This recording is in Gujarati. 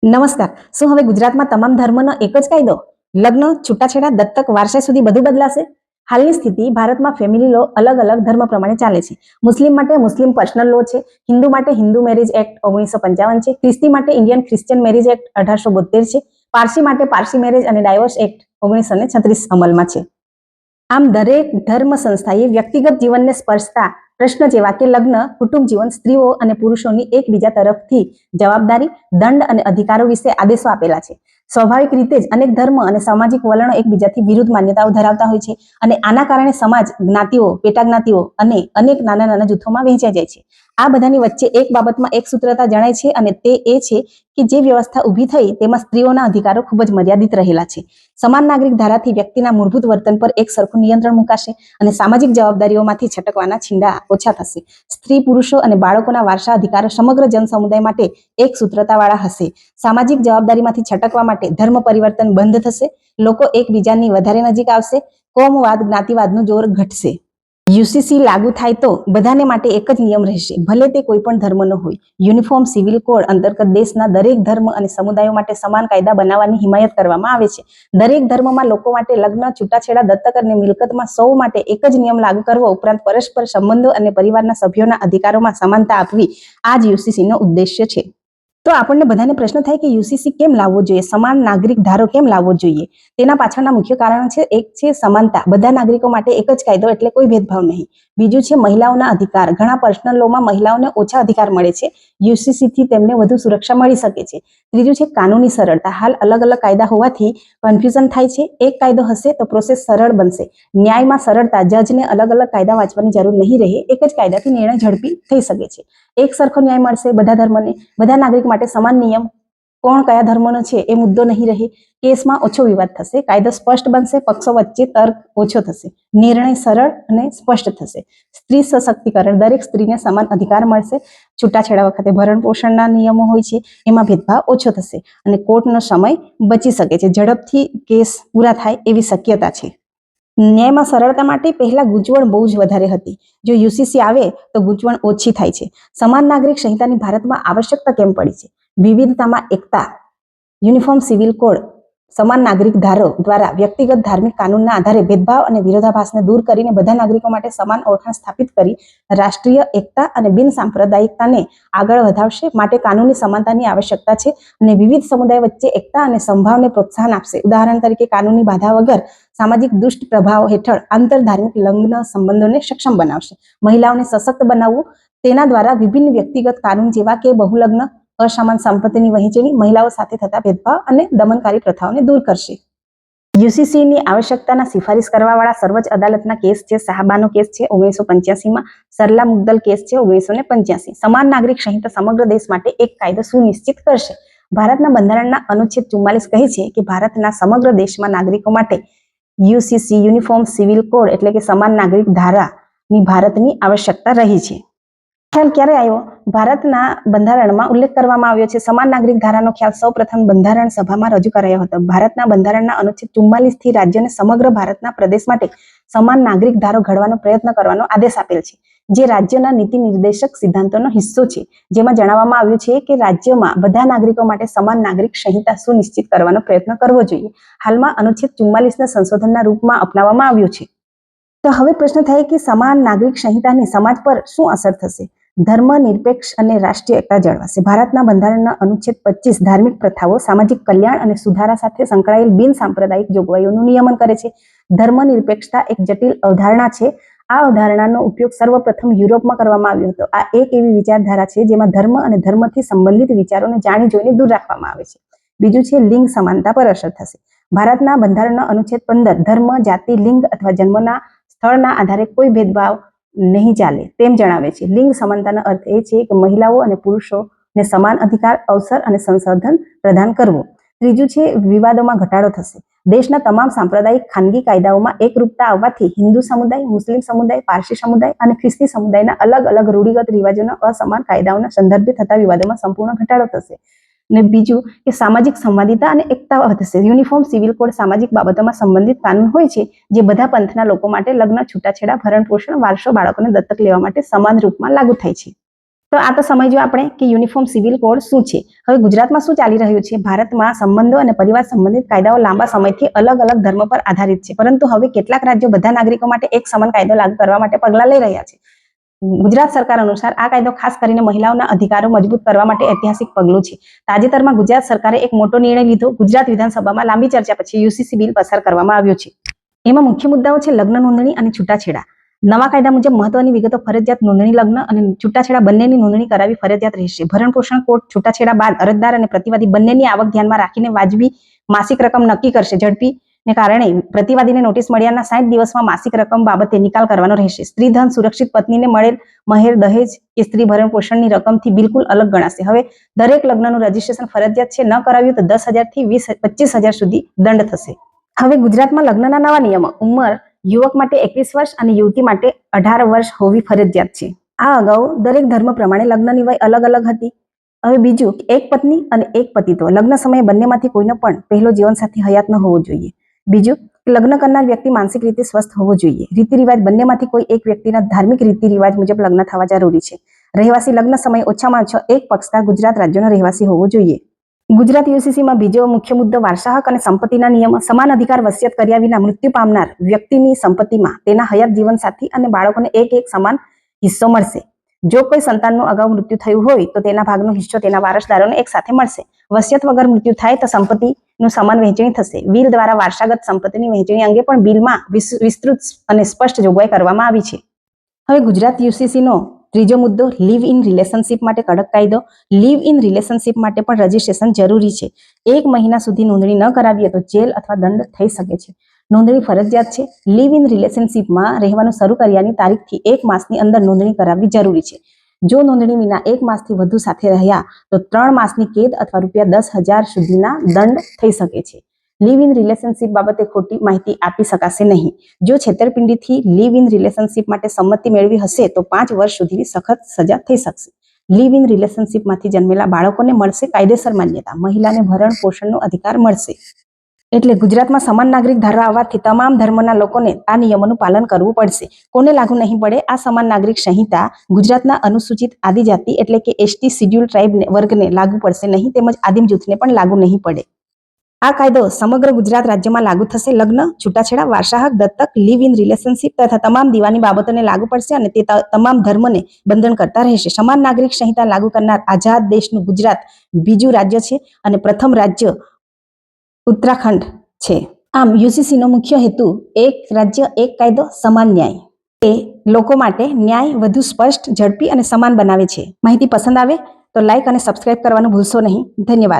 નમસ્કાર. શું હવે ગુજરાતમાં તમામ ધર્મનો એક જ કાયદો? લગ્ન, છૂટાછેડા, દત્તક, વારસાઈ સુધી બધું બદલાશે? હાલની સ્થિતિ ભારતમાં ફેમિલી લો અલગ અલગ ધર્મ પ્રમાણે ચાલે છે. મુસ્લિમ માટે મુસ્લિમ પર્સનલ લો છે, હિન્દુ માટે હિન્દુ મેરેજ એક્ટ 1955 છે, ખ્રિસ્તી માટે ઇન્ડિયન ક્રિશ્ચિયન મેરેજ એક્ટ 1872 છે, પારસી માટે પારસી મેરેજ અને ડાયવોર્સ એક્ટ 1936 અમલમાં છે. આમ દરેક ધર્મ સંસ્થાએ વ્યક્તિગત જીવનને સ્પર્શતા પ્રશ્ન જેવા કે લગ્ન, કુટુંબ જીવન, સ્ત્રીઓ અને પુરુષોની એકબીજા તરફથી જવાબદારી, દંડ અને અધિકારો વિશે આદેશો આપેલા છે. સ્વાભાવિક રીતે જ અનેક ધર્મ અને સામાજિક વલણો એકબીજાથી વિરુદ્ધ માન્યતાઓ ધરાવતા હોય છે અને આના કારણે સમાજ જ્ઞાતિઓ, પેટા જ્ઞાતિઓ અને અનેક નાના નાના જૂથોમાં વહેંચાઈ જાય છે. આ બધાની વચ્ચે એક બાબતમાં એક સૂત્રતા જણાય છે અને તે એ છે કે જે વ્યવસ્થા ઊભી થઈ તેમાં સ્ત્રીઓના અધિકારો ખૂબ જ મર્યાદિત રહેલા છે. સમાન નાગરિક ધારાથી વ્યક્તિના મૂળભૂત વર્તન પર એક સરખું નિયંત્રણ મુકાશે અને સામાજિક જવાબદારીઓમાંથી છટકવાના છીંડા ઓછા થશે. સ્ત્રી, પુરુષો અને બાળકોના વારસા અધિકારો સમગ્ર જન સમુદાય માટે એક સૂત્રતાવાળા હશે. સામાજિક જવાબદારીમાંથી છટકવા માટે ધર્મ પરિવર્તન બંધ થશે, લોકો એકબીજાની વધારે નજીક આવશે, કોમવાદ, જ્ઞાતિવાદનું જોર ઘટશે. યુસીસી લાગુ થાય તો બધાને માટે એક જ નિયમ રહેશે, ભલે તે કોઈ પણ ધર્મનો હોય. યુનિફોર્મ સિવિલ કોડ અંતર્ગત દેશના દરેક ધર્મ અને સમુદાયો માટે સમાન કાયદા બનાવવાની હિમાયત કરવામાં આવે છે. દરેક ધર્મમાં લોકો માટે લગ્ન, છૂટાછેડા, દત્તક અને મિલકતમાં સૌ માટે એક જ નિયમ લાગુ કરવો ઉપરાંત પરસ્પર સંબંધો અને પરિવારના સભ્યોના અધિકારોમાં સમાનતા આપવી આ જ યુસીસીનો ઉદ્દેશ્ય છે. તો આપણને બધાને પ્રશ્ન થાય કે યુસીસી કેમ લાવવો જોઈએ, સમાન નાગરિક ધારો કેમ લાવવો જોઈએ? તેના પાછળના મુખ્ય કારણો છે. એક છે સમાનતા, બધા નાગરિકો માટે એક જ કાયદો એટલે કોઈ ભેદભાવ નહીં. બીજું છે મહિલાઓના અધિકાર, ઘણા પર્સનલ લોમાં મહિલાઓને ઓછા અધિકાર મળે છે, યુસીસી થી તેમને વધુ સુરક્ષા મળી શકે છે. ત્રીજું છે કાનૂની સરળતા, હાલ અલગ અલગ કાયદા હોવાથી કન્ફ્યુઝન થાય છે. એક કાયદો હશે તો પ્રોસેસ સરળ બનશે. ન્યાયમાં સરળતા, જજને અલગ અલગ કાયદા વાંચવાની જરૂર નહીં રહે, એક જ કાયદાથી નિર્ણય ઝડપી થઈ શકે છે. એક સરખો ન્યાય મળશે બધા ધર્મને, બધા નાગરિક માટે સમાન નિયમ, કોણ કયા ધર્મનો છે એ મુદ્દો નહીં રહે, કેસમાં ઓછો વિવાદ થશે, કાયદો સ્પષ્ટ બનશે, પક્ષો વચ્ચે તર્ક ઓછો થશે, નિર્ણય સરળ અને સ્પષ્ટ થશે. સ્ત્રી સશક્તિકરણ, દરેક સ્ત્રીને સમાન અધિકાર મળશે. છૂટાછેડા વખતે ભરણ પોષણના નિયમો હોય છે એમાં ભેદભાવ ઓછો થશે અને કોર્ટનો સમય બચી શકે છે, ઝડપથી કેસ પૂરા થાય એવી શક્યતા છે. ન્યાયમાં સરળતા માટે પહેલા ગૂંચવણ બહુ જ વધારે હતી, જો યુસીસી આવે તો ગૂંચવણ ઓછી થાય છે. સમાન નાગરિક સંહિતાની ભારતમાં આવશ્યકતા કેમ પડી છે? વિવિધતામાં એકતા, યુનિફોર્મ સિવિલ કોડ, સમાન નાગરિક ધારો દ્વારા વ્યક્તિગત ધાર્મિક કાનૂનના આધારે ભેદભાવ અને વિરોધાભાસને દૂર કરીને બધા નાગરિકો માટે સમાન ઓળખાણ સ્થાપિત કરી રાષ્ટ્રીય એકતા અને બિન સાંપ્રદાયિકતાને આગળ વધારશે. માટે કાનૂની સમાનતાની આવશ્યકતા છે અને વિવિધ સમુદાય વચ્ચે એકતા અને સંભાવને પ્રોત્સાહન આપશે. ઉદાહરણ તરીકે કાનૂની બાધા વગર સામાજિક દુષ્ટ પ્રભાવ હેઠળ આંતર ધાર્મિક લગ્ન સંબંધોને સક્ષમ બનાવશે. મહિલાઓને સશક્ત બનાવવું, તેના દ્વારા વિભિન્ન વ્યક્તિગત કાનૂન જેવા કે બહુલગ્ન, અસમાન સંપત્તિની વહેંચણી, મહિલાઓ સાથે થતા ભેદભાવ અને દમનકારી પ્રથાઓને દૂર કરશે. યુસીસીની આવશ્યકતાના સિફારિશ કરવાવાળા સર્વોચ્ચ અદાલતના કેસ છે. સાહબાનો કેસ છે 1985માં, સરલા મુદ્દલ કેસ છે 1985. સમાન નાગરિક સંહિતા સમગ્ર દેશ માટે એક કાયદો સુનિશ્ચિત કરશે. ભારતના બંધારણના અનુચ્છેદ 44 કહે છે કે ભારતના સમગ્ર દેશમાં નાગરિકો માટે યુસીસી યુનિફોર્મ સિવિલ કોડ એટલે કે સમાન નાગરિક ધારાની ભારતની આવશ્યકતા રહી છે. ખ્યાલ ક્યારે આવ્યો? ભારતના બંધારણમાં ઉલ્લેખ કરવામાં આવ્યો છે. સમાન નાગરિક ધારાનો ખ્યાલ સૌ પ્રથમ બંધારણ સભામાં રજૂ કરાયો હતો. ભારતના બંધારણના અનુચ્છેદ 44 થી રાજ્યોને સમગ્ર ભારતના પ્રદેશ માટે સમાન નાગરિક ધારો ઘડવાનો પ્રયત્ન કરવાનો આદેશ આપેલ છે, જે રાજ્યના નીતિ નિર્દેશક સિદ્ધાંતોનો હિસ્સો છે. જેમાં જણાવવામાં આવ્યું છે કે રાજ્યોમાં બધા નાગરિકો માટે સમાન નાગરિક સંહિતા સુનિશ્ચિત કરવાનો પ્રયત્ન કરવો જોઈએ. હાલમાં અનુચ્છેદ 44 સંશોધનના રૂપમાં અપનાવવામાં આવ્યું છે. તો હવે પ્રશ્ન થાય કે સમાન નાગરિક સંહિતાની સમાજ પર શું અસર થશે? ધર્મ નિરપેક્ષ અને રાષ્ટ્રીય એકતા જળવાશે. ભારતના બંધારણના અનુચ્છેદ 25 ધાર્મિક પ્રથાઓ, સામાજિક કલ્યાણ અને સુધારા સાથે સંકળાયેલ બિન સાંપ્રદાયિક જોગવાઈઓનું નિયમન કરે છે. ધર્મ નિરપેક્ષતા એક જટિલ અવધારણા છે. આ અવધારણાનો ઉપયોગ સર્વપ્રથમ યુરોપમાં કરવામાં આવ્યો હતો. આ એક એવી વિચારધારા છે જેમાં ધર્મ અને ધર્મથી સંબંધિત વિચારોને જાણી જોઈને દૂર રાખવામાં આવે છે. બીજું છે લિંગ સમાનતા પર અસર થશે. ભારતના બંધારણના અનુચ્છેદ 15 ધર્મ, જાતિ, લિંગ અથવા જન્મના સ્થળના આધારે કોઈ ભેદભાવ નહીં ચાલે તેમ જણાવે છે. લિંગ સમાનતાનો અર્થ એ છે કે મહિલાઓ અને પુરુષોને સમાન અધિકાર, અવસર અને સંસાધન પ્રદાન કરવું. ત્રીજું છે વિવાદોમાં ઘટાડો થશે. દેશના તમામ સાંપ્રદાયિક ખાનગી કાયદાઓમાં એકરૂપતા આવવાથી હિન્દુ સમુદાય, મુસ્લિમ સમુદાય, પારસી સમુદાય અને ખ્રિસ્તી સમુદાયના અલગ અલગ રૂઢિગત રિવાજોના અસમાન કાયદાઓના સંદર્ભે થતા વિવાદોમાં સંપૂર્ણ ઘટાડો થશે. અને બીજું કે સામાજિક સંવાદિતા અને એકતા વધશે. યુનિફોર્મ સિવિલ કોડ સામાજિક બાબતોમાં સંબંધિત કાનૂન હોય છે જે બધા પંથના લોકો માટે લગ્ન, છૂટાછેડા, ભરણ પોષણ, વારસો, બાળકોને દત્તક લેવા માટે સમાન રૂપમાં લાગુ થાય છે. તો આ તો સમજ્યું આપણે કે યુનિફોર્મ સિવિલ કોડ શું છે. હવે ગુજરાતમાં શું ચાલી રહ્યું છે? ભારતમાં સંબંધો અને પરિવાર સંબંધિત કાયદાઓ લાંબા સમયથી અલગ અલગ ધર્મ પર આધારિત છે, પરંતુ હવે કેટલાક રાજ્યો બધા નાગરિકો માટે એક સમાન કાયદો લાગુ કરવા માટે પગલાં લઈ રહ્યા છે. ગુજરાત સરકાર અનુસાર આ કાયદો ખાસ કરીને મહિલાઓના અધિકારો મજબૂત કરવા માટે ઐતિહાસિક પગલું છે. તાજેતરમાં ગુજરાત સરકારે એક મોટો નિર્ણય લીધો. ગુજરાત વિધાનસભામાં લાંબી ચર્ચા પછી યુસીસી બિલ પસાર કરવામાં આવ્યું છે. એમાં મુખ્ય મુદ્દાઓ છે લગ્ન નોંધણી અને છૂટાછેડા. નવા કાયદા મુજબ મહત્વની વિગતો: ફરજિયાત નોંધણી લગ્ન અને છૂટાછેડા બંનેની નોંધણી કરાવી ફરજિયાત રહેશે. ભરણ પોષણ કોડ: છૂટાછેડા બાદ અરજદાર અને પ્રતિવાદી બંનેની આવક ધ્યાનમાં રાખીને વાજબી માસિક રકમ નક્કી કરશે. ઝડપીને કારણે પ્રતિવાદીને નોટિસ મળ્યાના 60 દિવસમાં માસિક રકમ બાબતે નિકાલ કરવાનો રહેશે. સ્ત્રી ધન: સુરક્ષિત પત્નીને મળેલ મહેર, દહેજ કે સ્ત્રી ભરણ પોષણની રકમથી બિલકુલ અલગ ગણાશે. હવે દરેક લગ્નનું રજીસ્ટ્રેશન ફરજિયાત છે. ન કરાવ્યું તો 10,000 થી 25,000 સુધી દંડ થશે. હવે ગુજરાતમાં લગ્નના નવા નિયમો: ઉંમર: યુવક માટે 21 વર્ષ અને યુવતી માટે 18 વર્ષ હોવી ફરજિયાત છે. આ અગાઉ દરેક ધર્મ પ્રમાણે લગ્નની વય અલગ અલગ હતી. હવે બીજું, એક પત્ની અને એક પતિત્વ: લગ્ન સમયે બંનેમાંથી કોઈનો પણ પહેલો જીવનસાથી હયાત ન હોવો જોઈએ. બીજું, લગ્ન કરનાર વ્યક્તિ માનસિક રીતે સ્વસ્થ હોવો જોઈએ. રીતિ રિવાજ: બંનેમાંથી કોઈ એક વ્યક્તિના ધાર્મિક રીતિ રિવાજ મુજબ લગ્ન થવા જરૂરી છે. રહેવાસી: લગ્ન સમયે ઓછામાં ઓછો એક પક્ષકાર ગુજરાત રાજ્યનો રહેવાસી હોવો જોઈએ. ગુજરાત યુસીસીમાં બીજો મુખ્ય મુદ્દો વારસા હક અને સંપત્તિના નિયમો. સમાન અધિકાર: વસિયત કર્યા વિના મૃત્યુ પામનાર વ્યક્તિની સંપત્તિમાં તેના હયાત જીવનસાથી અને બાળકોને એક સમાન હિસ્સો મળશે. જો કોઈ સંતાનનું અગાઉ મૃત્યુ થયું હોય તો તેના ભાગનો હિસ્સો તેના વારસદારોને એક સાથે મળશે. વસિયત વગર મૃત્યુ થાય તો સંપત્તિનું સમાન વહેંચણી થશે. બિલ દ્વારા વારસાગત સંપત્તિની વહેંચણી અંગે પણ બિલમાં વિસ્તૃત અને સ્પષ્ટ જોગવાઈ કરવામાં આવી છે. હવે ગુજરાત યુસીસીનો ત્રીજો મુદ્દો, લીવ ઇન રિલેશનશિપ માટે કડક કાયદો. લીવ ઇન રિલેશનશિપ માટે પણ રજીસ્ટ્રેશન જરૂરી છે. 1 મહિના સુધી નોંધણી ન કરાવીએ તો જેલ અથવા દંડ થઈ શકે છે. નોંધણી ફરજિયાત છે. લીવ ઇન રિલેશનશિપમાં રહેવાનું શરૂ કર્યાની તારીખથી 1 માસની અંદર નોંધણી કરાવવી જરૂરી છે. જો નોંધણી વિના 1 માસથી વધુ સાથે રહ્યા તો 3 માસની કેદ અથવા ₹10,000 સુધીના દંડ થઈ શકે છે. લીવ ઇન રિલેશનશિપ બાબતે ખોટી માહિતી આપી શકાશે નહીં. જો છેતરપિંડીથી લીવ ઇન રિલેશનશિપ માટે સંમતિ મેળવી હશે તો 5 વર્ષ સુધીની સખત સજા થઈ શકશે. લીવ ઇન રિલેશનશિપમાંથી જન્મેલા બાળકોને મળશે કાયદેસર માન્યતા. મહિલાને ભરણ પોષણનો અધિકાર મળશે. એટલે ગુજરાતમાં સમાન નાગરિક ધારા આવવાથી તમામ ધર્મના લોકોને આ નિયમોનું પાલન કરવું પડશે. કોને લાગુ નહીં પડે? આ સમાન નાગરિક સંહિતા ગુજરાતના અનુસૂચિત આદિજાતિ એટલે કે એસટી શિડ્યુલ ટ્રાઇબ વર્ગને લાગુ પડશે નહીં, તેમજ આદિમ જૂથને પણ લાગુ નહીં પડે. આ કાયદો સમગ્ર ગુજરાત રાજ્યમાં લાગુ થશે. લગ્ન, છૂટાછેડા, વારસા હક, દત્તક, લીવ ઇન રિલેશનશિપ તથા તમામ દીવાની બાબતોને લાગુ પડશે અને તે તમામ ધર્મને બંધન કરતા રહેશે. સમાન નાગરિક સંહિતા લાગુ કરનાર આઝાદ દેશનું ગુજરાત બીજું રાજ્ય છે અને પ્રથમ રાજ્ય ઉત્તરાખંડ છે. આમ યુસીસીનો મુખ્ય હેતુ એક રાજ્ય એક કાયદો સમાન ન્યાય. તે લોકો માટે ન્યાય વધુ સ્પષ્ટ, ઝડપી અને સમાન બનાવે છે. માહિતી પસંદ આવે તો લાઇક અને સબસ્ક્રાઇબ કરવાનું ભૂલશો નહીં. ધન્યવાદ.